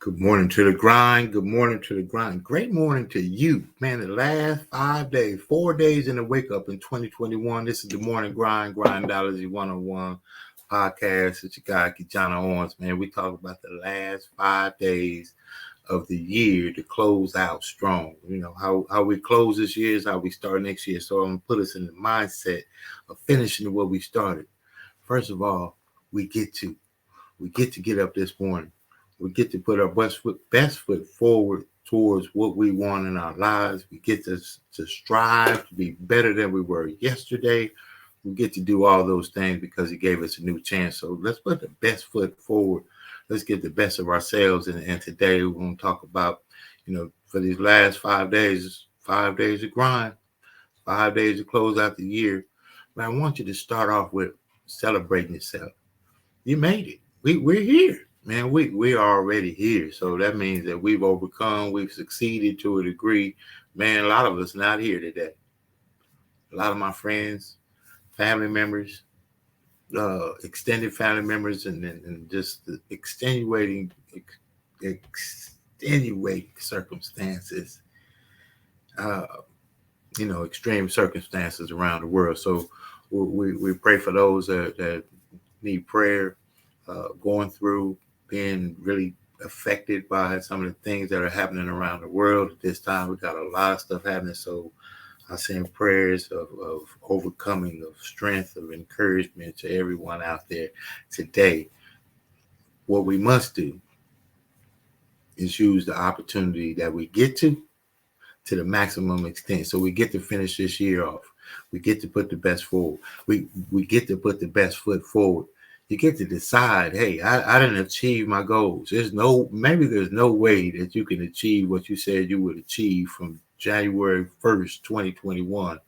Good morning to the grind. Good morning to the grind. Great morning to you. Man, the last 5 days, 4 days in the wake up in 2021. This is the Morning Grind Grindology101 Podcast. It's your guy, KeJohnna Owens. Man, we talk about the last 5 days of the year to close out strong. You know, how we close this year is how we start next year. So I'm going to put us in the mindset of finishing what we started. First of all, we get to get up this morning. We get to put our best foot forward towards what we want in our lives. We get to strive to be better than we were yesterday. We get to do all those things because he gave us a new chance. So let's put the best foot forward. Let's get the best of ourselves. And today we're going to talk about, for these last 5 days, 5 days of grind, 5 days to close out the year. But I want you to start off with celebrating yourself. You made it. We're here. Man, we are already here. So that means that we've overcome, we've succeeded to a degree. Man, a lot of us not here today. A lot of my friends, family members, extended family members, and just the extenuating circumstances, extreme circumstances around the world. So we pray for those that need prayer, going through, being really affected by some of the things that are happening around the world at this time. We got a lot of stuff happening. So I send prayers of overcoming, of strength, of encouragement to everyone out there today. What we must do is use the opportunity that we get to the maximum extent. So we get to finish this year off. We get to put the best forward. We get to put the best foot forward. You get to decide, hey, I didn't achieve my goals. There's no way that you can achieve what you said you would achieve from January 1st, 2021,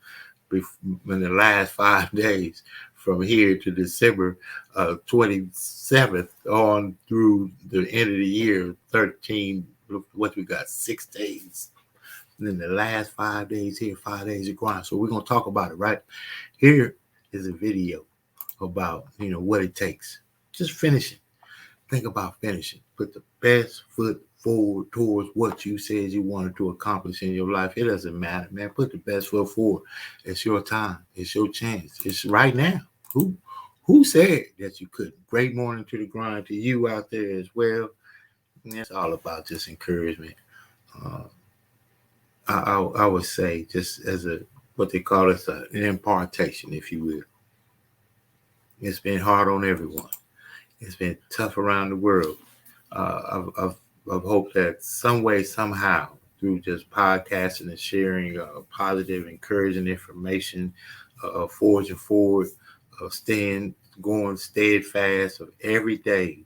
in the last 5 days from here to December 27th on through the end of the year, 6 days. And then the last 5 days here, 5 days of grind. So we're going to talk about it, right? Here is a video about, what it takes. Just finish it. Think about finishing. Put the best foot forward towards what you said you wanted to accomplish in your life. It doesn't matter, man. Put the best foot forward. It's your time. It's your chance. It's right now. Who said that you couldn't? Great morning to the grind to you out there as well. It's all about just encouragement. I would say just as what they call it, an impartation, if you will. It's been hard on everyone. It's been tough around the world. I've hoped that some way, somehow, through just podcasting and sharing positive, encouraging information, forging forward, going steadfast of every day,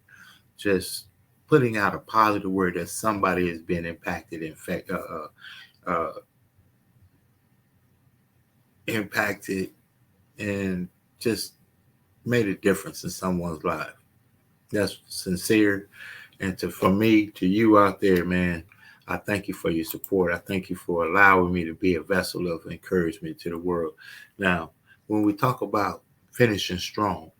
just putting out a positive word that somebody has been impacted, impacted and just made a difference in someone's life. That's sincere. And for me, to you out there, man, I thank you for your support. I thank you for allowing me to be a vessel of encouragement to the world. Now, when we talk about finishing strong,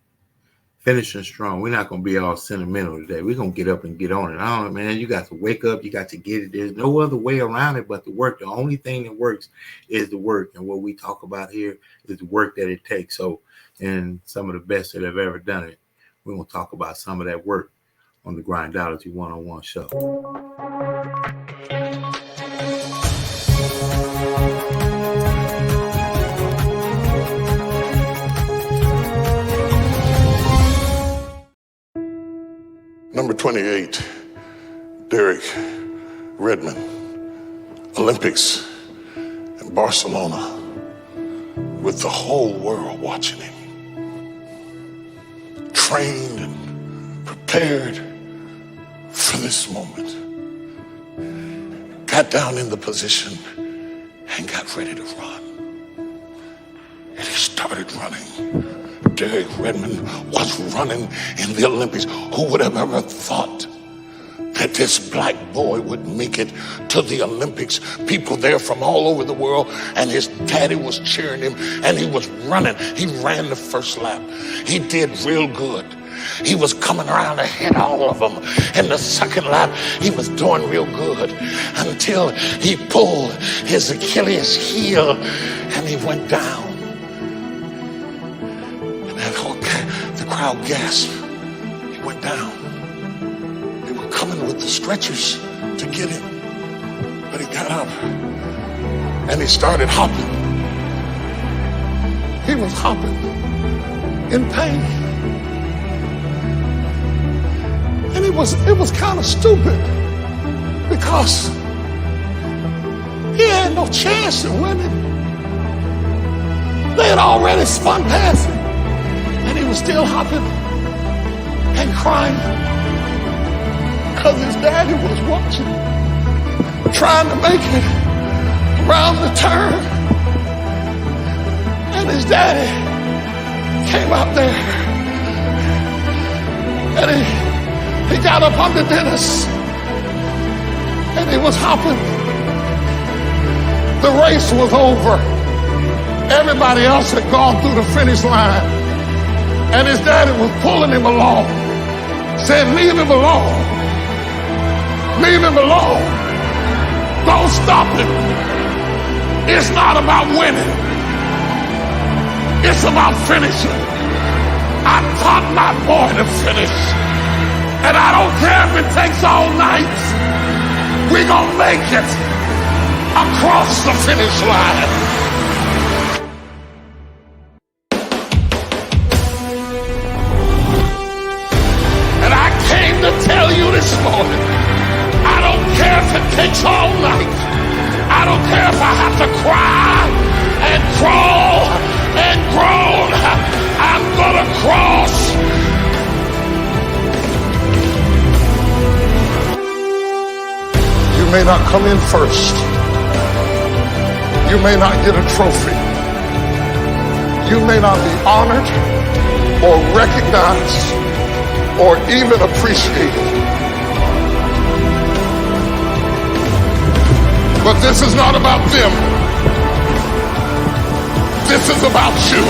we're not going to be all sentimental today. We're going to get up and get on it. Man, you got to wake up. You got to get it. There's no other way around it but the work. The only thing that works is the work. And what we talk about here is the work that it takes. So, and some of the best that have ever done it, we're going to talk about some of that work on the Grindology 101 show. Number 28, Derek Redmond, Olympics in Barcelona, with the whole world watching him. Trained and prepared for this moment. Got down in the position and got ready to run. And he started running. Derek Redmond was running in the Olympics. Who would have ever thought that this black boy would make it to the Olympics? People there from all over the world, and his daddy was cheering him, and he was running. He ran the first lap. He did real good. he was coming around to hit all of them. In the second lap, he was doing real good until he pulled his Achilles heel and he went down. And the crowd gasped. He went down. They were coming with the stretchers to get him. But he got up and he started hopping. He was hopping in pain. And it was kind of stupid because he had no chance of winning. They had already spun past him and he was still hopping and crying because his daddy was watching, trying to make it around the turn. And his daddy came out there and he got up under Dennis and he was hopping. The race was over. Everybody else had gone through the finish line and his daddy was pulling him along, saying, leave him alone. Leave him alone. Don't stop him. It's not about winning. It's about finishing. I taught my boy to finish. And I don't care if it takes all night. We're going to make it across the finish line. And I came to tell you this morning, I don't care if it takes all night. I don't care if I have to cry and crawl and groan. I'm gonna cross. You may not come in first. You may not get a trophy. You may not be honored or recognized or even appreciated. But this is not about them. This is about you.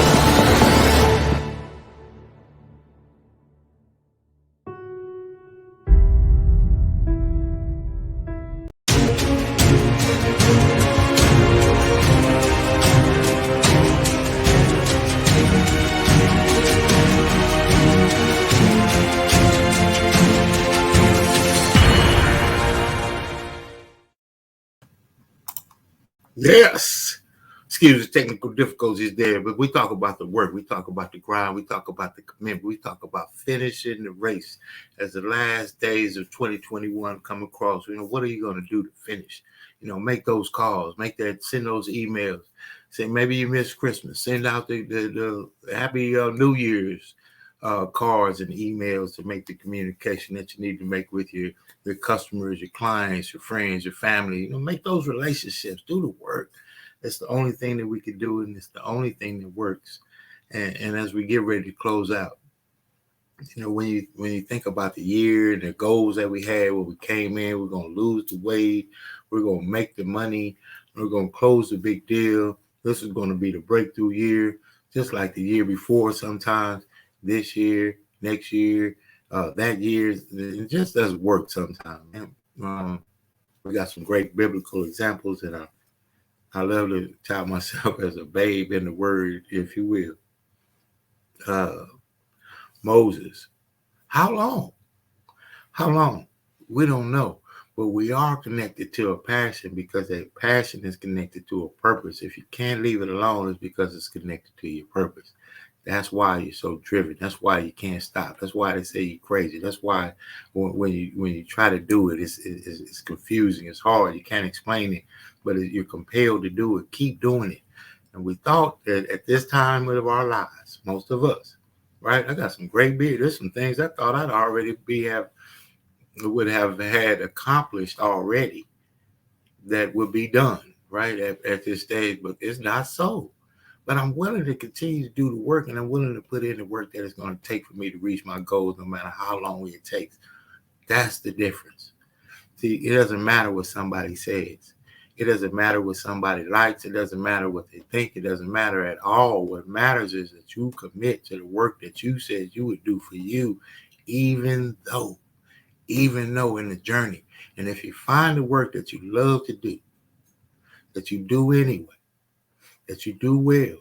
Yes. Excuse the technical difficulties there, but we talk about the work. We talk about the grind. We talk about the commitment. We talk about finishing the race as the last days of 2021 come across. What are you going to do to finish? Make those calls, send those emails. Say maybe you missed Christmas. Send out the Happy New Year's cards and emails to make the communication that you need to make with your customers, your clients, your friends, your family. Make those relationships. Do the work. It's the only thing that we can do, and it's the only thing that works. And as we get ready to close out, when you think about the year and the goals that we had when we came in, we're going to lose the weight, we're going to make the money, we're going to close the big deal. This is going to be the breakthrough year, just like the year before sometimes. This year, next year, that year, it just doesn't work sometimes. We got some great biblical examples, and I love to tout myself as a babe in the word, if you will. Moses. How long? We don't know, but we are connected to a passion because that passion is connected to a purpose. If you can't leave it alone, it's because it's connected to your purpose. That's why you're so driven. That's why you can't stop. That's why they say you're crazy. That's why when you try to do it, it's confusing. It's hard. You can't explain it, but you're compelled to do it. Keep doing it. And we thought that at this time of our lives, most of us, right? I got some great beer. There's some things I thought I'd already would have had accomplished already that would be done, right, at this stage, but it's not so. But I'm willing to continue to do the work, and I'm willing to put in the work that it's going to take for me to reach my goals, no matter how long it takes. That's the difference. See, it doesn't matter what somebody says. It doesn't matter what somebody likes. It doesn't matter what they think. It doesn't matter at all. What matters is that you commit to the work that you said you would do for you, even though in the journey. And if you find the work that you love to do, that you do anyway, that you do well,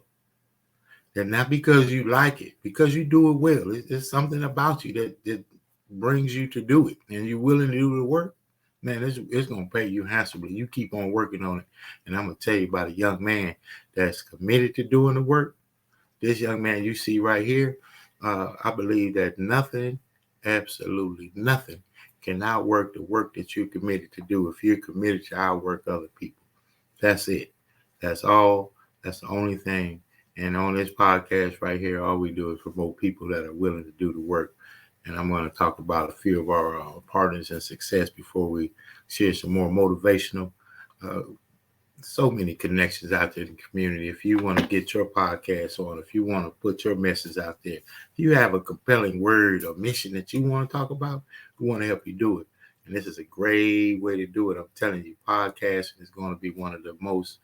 then not because you like it, because you do it well. It's something about you that brings you to do it, and you're willing to do the work, man, it's going to pay you handsomely. You keep on working on it. And I'm going to tell you about a young man that's committed to doing the work. This young man you see right here, I believe that nothing, absolutely nothing, can outwork the work that you're committed to do if you're committed to outwork other people. That's it. That's all. That's the only thing. And on this podcast right here, all we do is promote people that are willing to do the work. And I'm going to talk about a few of our partners in success before we share some more motivational. So many connections out there in the community. If you want to get your podcast on, if you want to put your message out there, if you have a compelling word or mission that you want to talk about, we want to help you do it. And this is a great way to do it. I'm telling you, podcasting is going to be one of the most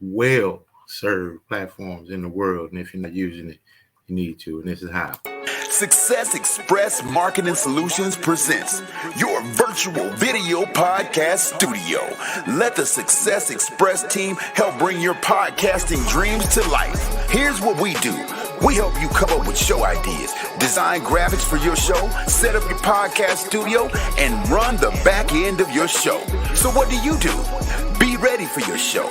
well-served platforms in the world. And if you're not using it, you need to. And this is how. Success Express Marketing Solutions presents your virtual video podcast studio. Let the Success Express team help bring your podcasting dreams to life. Here's what we do. We help you come up with show ideas, design graphics for your show, set up your podcast studio, and run the back end of your show. So what do? Be ready for your show.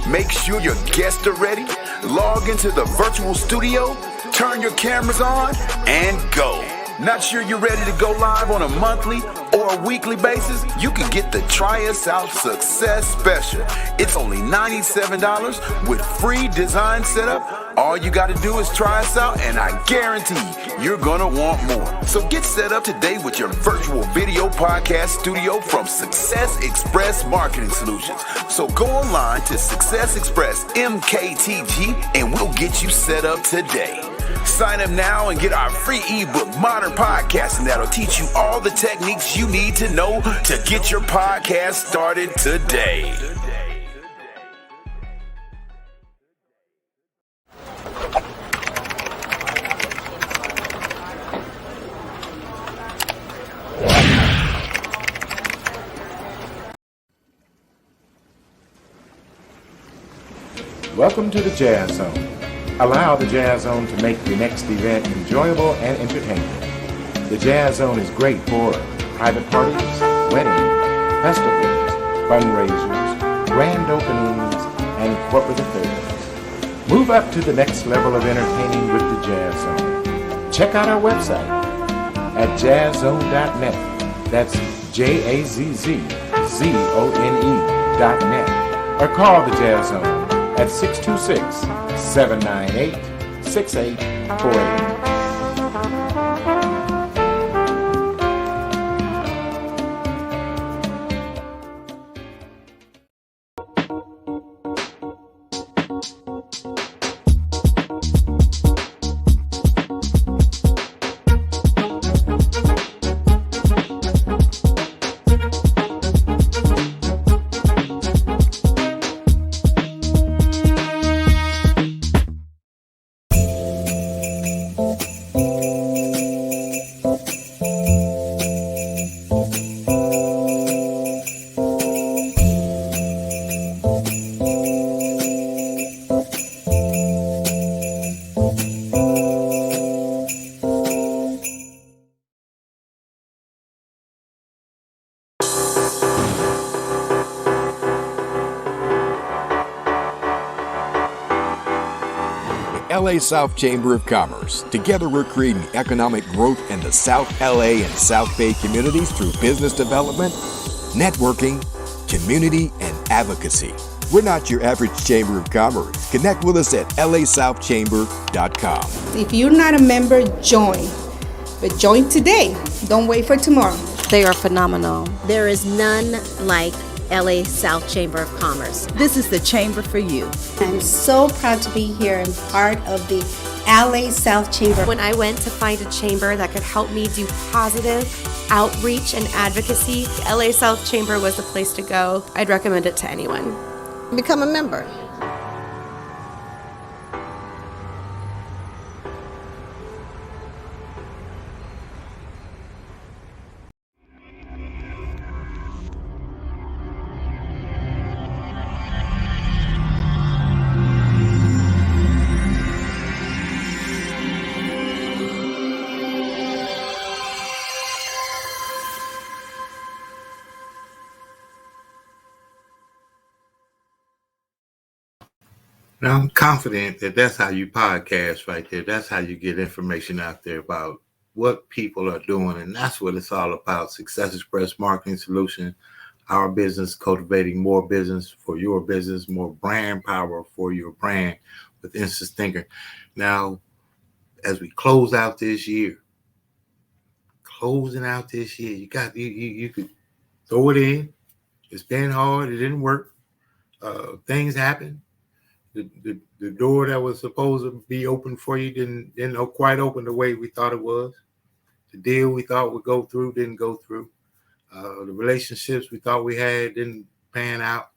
Make sure your guests are ready. Log into the virtual studio, turn your cameras on, and go. Not sure you're ready to go live on a monthly or a weekly basis? You can get the Try Us Out Success Special. It's only $97 with free design setup. All you got to do is try us out, and I guarantee you're going to want more. So get set up today with your virtual video podcast studio from Success Express Marketing Solutions. So go online to Success Express MKTG, and we'll get you set up today. Sign up now and get our free ebook, Modern Podcasting, that'll teach you all the techniques you need to know to get your podcast started today. Welcome to the Jazz Zone. Allow the Jazz Zone to make your next event enjoyable and entertaining. The Jazz Zone is great for private parties, weddings, festivals, fundraisers, grand openings, and corporate affairs. Move up to the next level of entertaining with the Jazz Zone. Check out our website at jazzzone.net. That's JAZZZONE.net. Or call the Jazz Zone at 626-798-6848. LA South Chamber of Commerce. Together we're creating economic growth in the South LA and South Bay communities through business development, networking, community, and advocacy. We're not your average Chamber of Commerce. Connect with us at lasouthchamber.com. If you're not a member, join. But join today. Don't wait for tomorrow. They are phenomenal. There is none like LA South Chamber of Commerce. This is the chamber for you. I'm so proud to be here and part of the LA South Chamber. When I went to find a chamber that could help me do positive outreach and advocacy, LA South Chamber was the place to go. I'd recommend it to anyone. Become a member. Now, I'm confident that that's how you podcast right there. That's how you get information out there about what people are doing. And that's what it's all about. Success Express Marketing Solution, our business, cultivating more business for your business, more brand power for your brand with instant thinking. Now, as we close out this year, you could throw it in. It's been hard. It didn't work. Things happen. The door that was supposed to be open for you didn't quite open the way we thought it was. The deal we thought would go through didn't go through. The relationships we thought we had didn't pan out.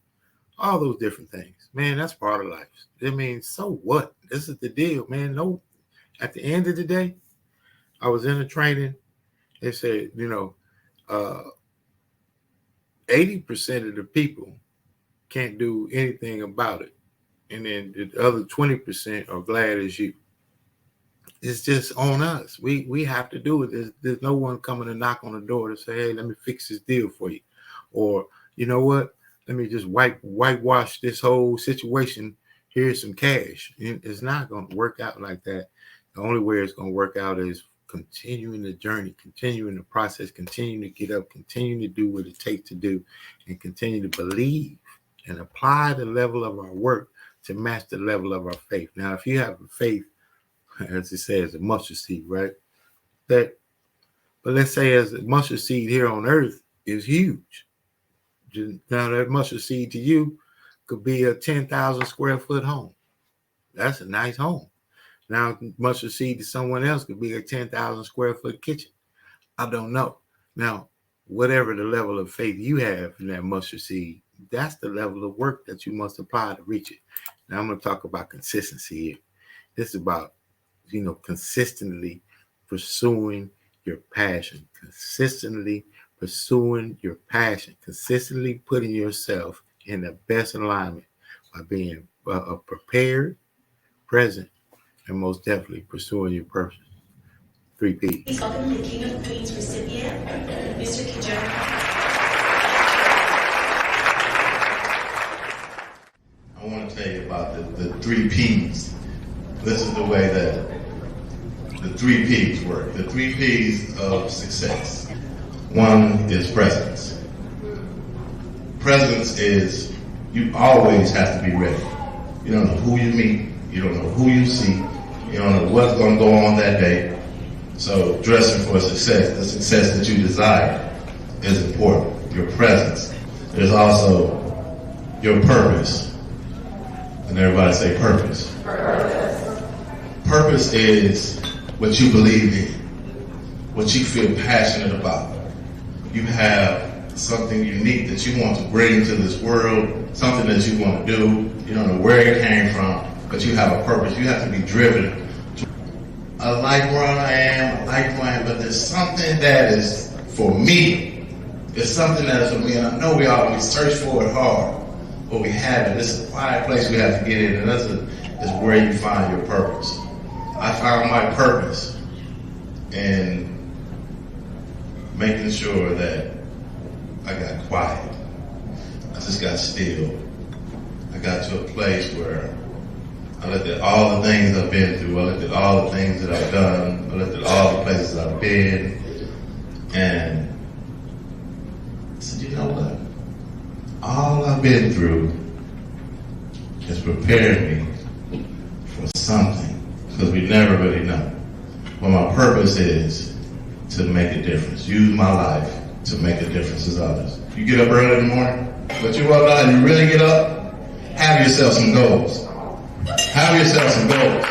All those different things. Man, that's part of life. I mean, so what? This is the deal, man. No, at the end of the day, I was in a training. They said, 80% of the people can't do anything about it. And then the other 20% are glad as you. It's just on us. We have to do it. There's no one coming to knock on the door to say, hey, let me fix this deal for you. Or, you know what? Let me just whitewash this whole situation. Here's some cash. It's not going to work out like that. The only way it's going to work out is continuing the journey, continuing the process, continuing to get up, continuing to do what it takes to do, and continue to believe and apply the level of our work to match the level of our faith. Now, if you have a faith, as it says, a mustard seed, right? But let's say as a mustard seed here on earth is huge. Now, that mustard seed to you could be a 10,000 square foot home. That's a nice home. Now, mustard seed to someone else could be a 10,000 square foot kitchen. I don't know. Now, whatever the level of faith you have in that mustard seed, that's the level of work that you must apply to reach it. Now I'm going to talk about consistency here. This is about, consistently pursuing your passion, consistently pursuing your passion, consistently putting yourself in the best alignment by being prepared, present, and most definitely pursuing your purpose. 3 P's. Please welcome the King of Queens recipient, Mr. KeJohnna. I want to tell you about the 3 P's. This is the way that the 3 P's work. The 3 P's of success. One is presence. Presence is you always have to be ready. You don't know who you meet. You don't know who you see. You don't know what's going to go on that day. So dressing for success, the success that you desire is important. Your presence. There's also your purpose. And everybody say purpose. Purpose. Purpose is what you believe in, what you feel passionate about. You have something unique that you want to bring to this world, something that you want to do. You don't know where it came from, but you have a purpose. You have to be driven. I like where I am, but there's something that is for me. It's something that is for me, and I know we search for it hard. But we have it. This is a quiet place we have to get in, and that's where you find your purpose. I found my purpose in making sure that I got quiet. I just got still. I got to a place where I looked at all the things I've been through. I looked at all the things that I've done. I looked at all the places I've been, and I said, you know what? All I've been through has prepared me for something, because we never really know. But my purpose is to make a difference. Use my life to make a difference as others. You get up early in the morning, but you run out and you really get up, have yourself some goals. Have yourself some goals.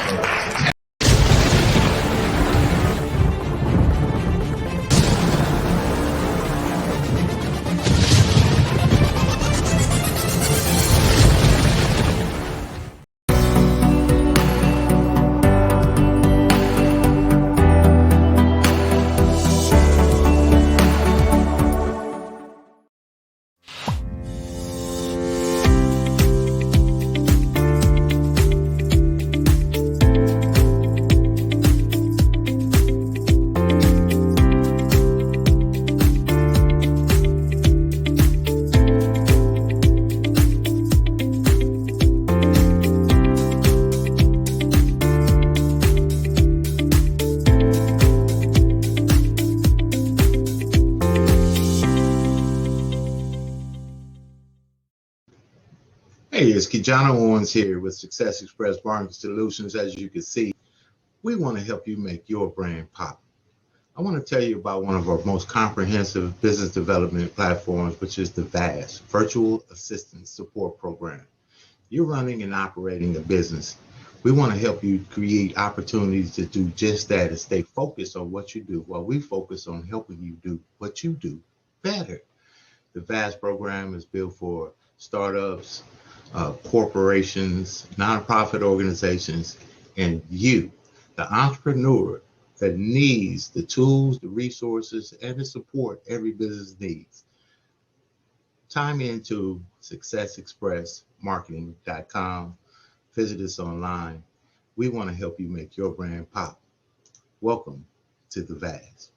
Hey, it's KeJohnna Owens here with Success Express Marketing Solutions. As you can see, we want to help you make your brand pop. I want to tell you about one of our most comprehensive business development platforms, which is the VAS, Virtual Assistant Support Program. You're running and operating a business. We want to help you create opportunities to do just that and stay focused on what you do while we focus on helping you do what you do better. The VAS program is built for startups, corporations, nonprofit organizations, and you, the entrepreneur that needs the tools, the resources, and the support every business needs. Chime into successexpressmarketing.com. Visit us online. We want to help you make your brand pop. Welcome to the VAS.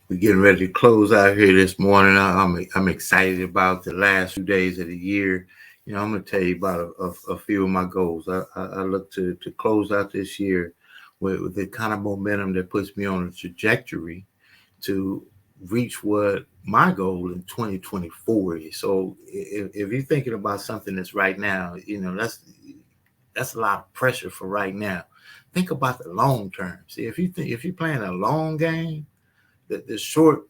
We're getting ready to close out here this morning. I'm excited about the last few days of the year. You know, I'm going to tell you about a few of my goals. I look to close out this year with the kind of momentum that puts me on a trajectory to reach what my goal in 2024 is. So if you're thinking about something that's right now, you know, that's a lot of pressure for right now. Think about the long term. See, if you're playing a long game, the short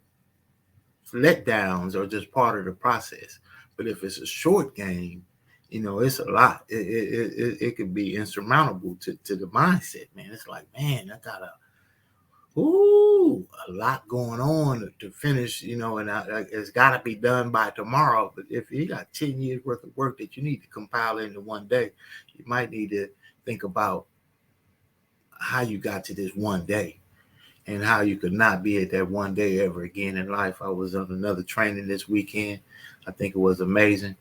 letdowns are just part of the process. But if it's a short game, you know, it's a lot. It could be insurmountable to the mindset, man. It's like, man, I got a lot going on to finish, you know, and it's got to be done by tomorrow. But if you got 10 years worth of work that you need to compile into one day, you might need to think about how you got to this one day. And how you could not be at that one day ever again in life. I was on another training this weekend. I think it was amazing.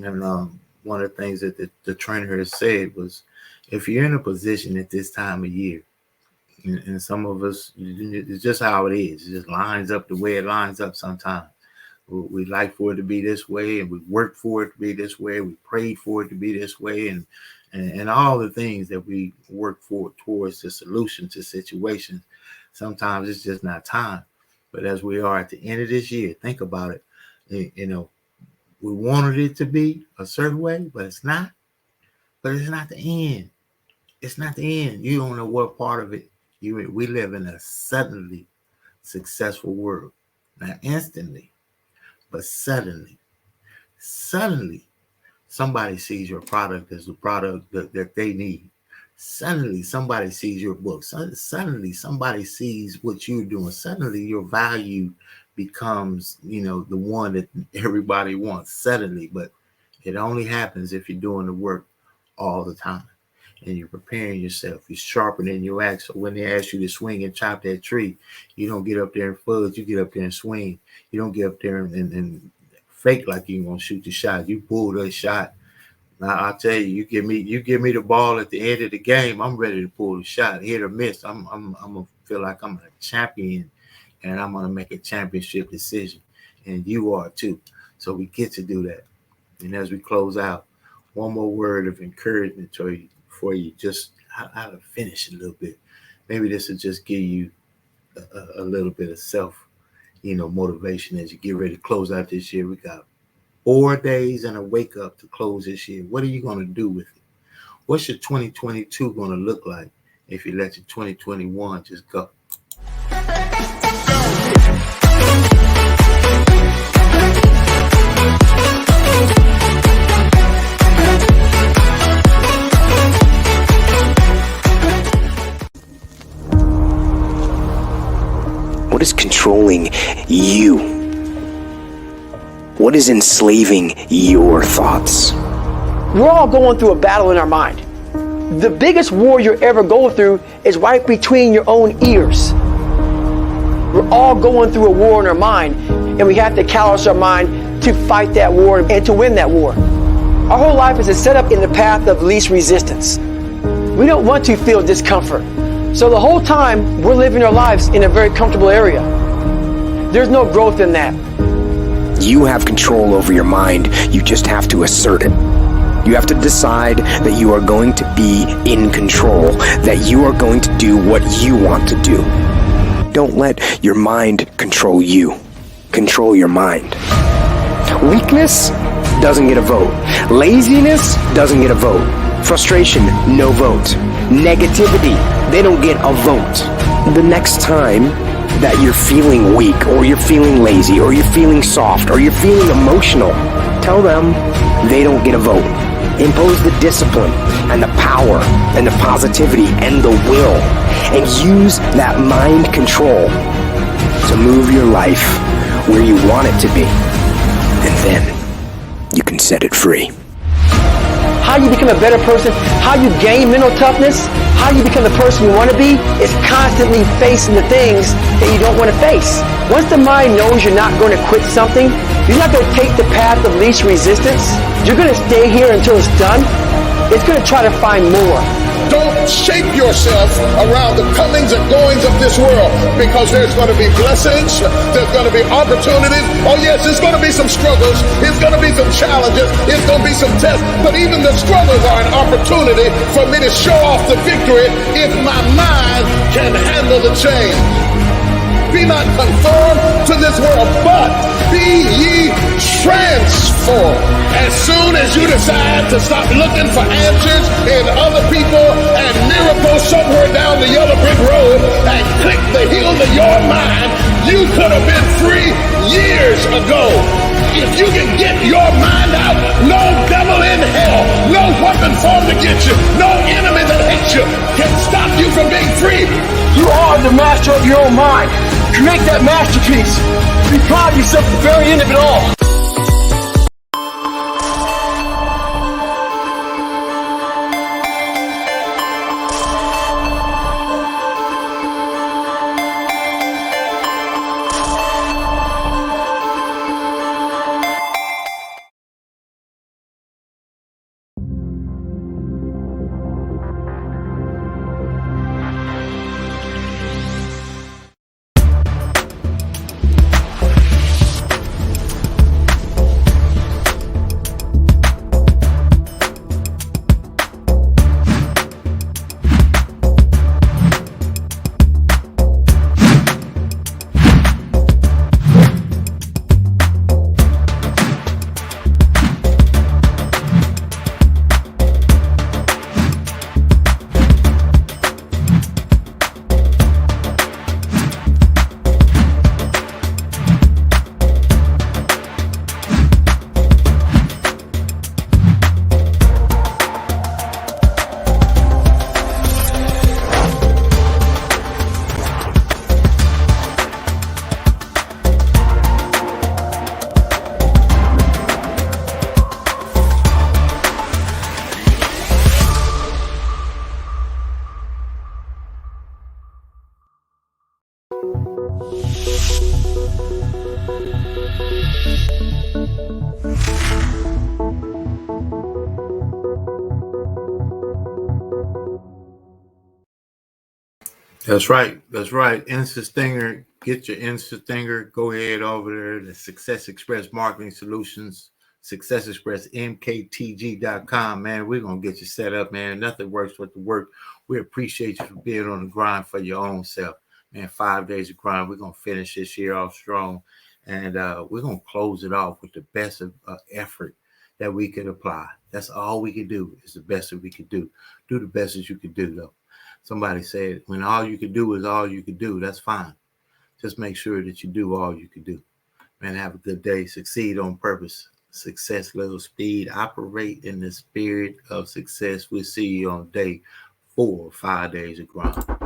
And one of the things that the trainer has said was, if you're in a position at this time of year, and some of us, it's just how it is. It just lines up the way it lines up sometimes. We like for it to be this way, and we worked for it to be this way. We prayed for it to be this way, and all the things that we work for towards the solution to situations. Sometimes it's just not time. But as we are at the end of this year, think about it. You know, we wanted it to be a certain way, but it's not. But it's not the end. It's not the end. You don't know what part of it. We live in a suddenly successful world. Not instantly, but suddenly. Suddenly, somebody sees your product as the product that they need. Suddenly, somebody sees your book. Suddenly, somebody sees what you're doing. Suddenly, your value becomes, you know, the one that everybody wants. Suddenly, but it only happens if you're doing the work all the time. And you're preparing yourself. You're sharpening your axe. So when they ask you to swing and chop that tree, you don't get up there and fudge. You get up there and swing. You don't get up there and fake like you're going to shoot the shot. You pull that shot. Now, I'll tell you, you give me the ball at the end of the game, I'm ready to pull the shot, hit or miss. I'm gonna feel like I'm a champion, and I'm gonna make a championship decision, and you are too. So we get to do that. And as we close out, one more word of encouragement for you, just how to finish a little bit. Maybe this will just give you a little bit of self, you know, motivation as you get ready to close out this year. We got 4 days and a wake up to close this year. What are you going to do with it? What's your 2022 going to look like if you let your 2021 just go? What is controlling you? What is enslaving your thoughts? We're all going through a battle in our mind. The biggest war you're ever going through is right between your own ears. We're all going through a war in our mind, and we have to callous our mind to fight that war and to win that war. Our whole life is set up in the path of least resistance. We don't want to feel discomfort. So the whole time, we're living our lives in a very comfortable area. There's no growth in that. You have control over your mind. You just have to assert it. You have to decide that you are going to be in control, that you are going to do what you want to do. Don't let your mind control you. Control your mind. Weakness doesn't get a vote. Laziness doesn't get a vote. Frustration, no vote. Negativity, they don't get a vote. The next time that you're feeling weak, or you're feeling lazy, or you're feeling soft, or you're feeling emotional, tell them they don't get a vote. Impose the discipline and the power and the positivity and the will, and use that mind control to move your life where you want it to be. And then you can set it free. How you become a better person, how you gain mental toughness, how you become the person you want to be is constantly facing the things that you don't want to face. Once the mind knows you're not going to quit something, you're not going to take the path of least resistance. You're going to stay here until it's done. It's going to try to find more. Don't shape yourself around the comings and goings of this world, because there's going to be blessings, there's going to be opportunities. Oh yes, there's going to be some struggles, it's going to be some challenges, it's going to be some tests, but even the struggles are an opportunity for me to show off the victory if my mind can handle the change. Be not conformed to this world, but be ye transformed. As soon as you decide to stop looking for answers in other people and miracles somewhere down the yellow brick road and click the heel of your mind, you could have been free years ago. If you can get your mind out, no devil in hell, no weapon formed against you, no enemy that hates you can stop you from being free. You are the master of your own mind. Create that masterpiece. Be proud of yourself at the very end of it all. That's right. That's right. Instant Stinger. Get your Instant Stinger. Go ahead over there to Success Express Marketing Solutions, Success Express MKTG.com. Man, we're going to get you set up, man. Nothing works but the work. We appreciate you for being on the grind for your own self. Man, 5 days of grind. We're going to finish this year off strong. And we're going to close it off with the best of effort that we could apply. That's all we can do is the best that we could do. Do the best that you could do, though. Somebody said, when all you can do is all you can do, that's fine. Just make sure that you do all you can do. Man, have a good day. Succeed on purpose. Success, little speed. Operate in the spirit of success. We'll see you on day 4, 5 days of grind.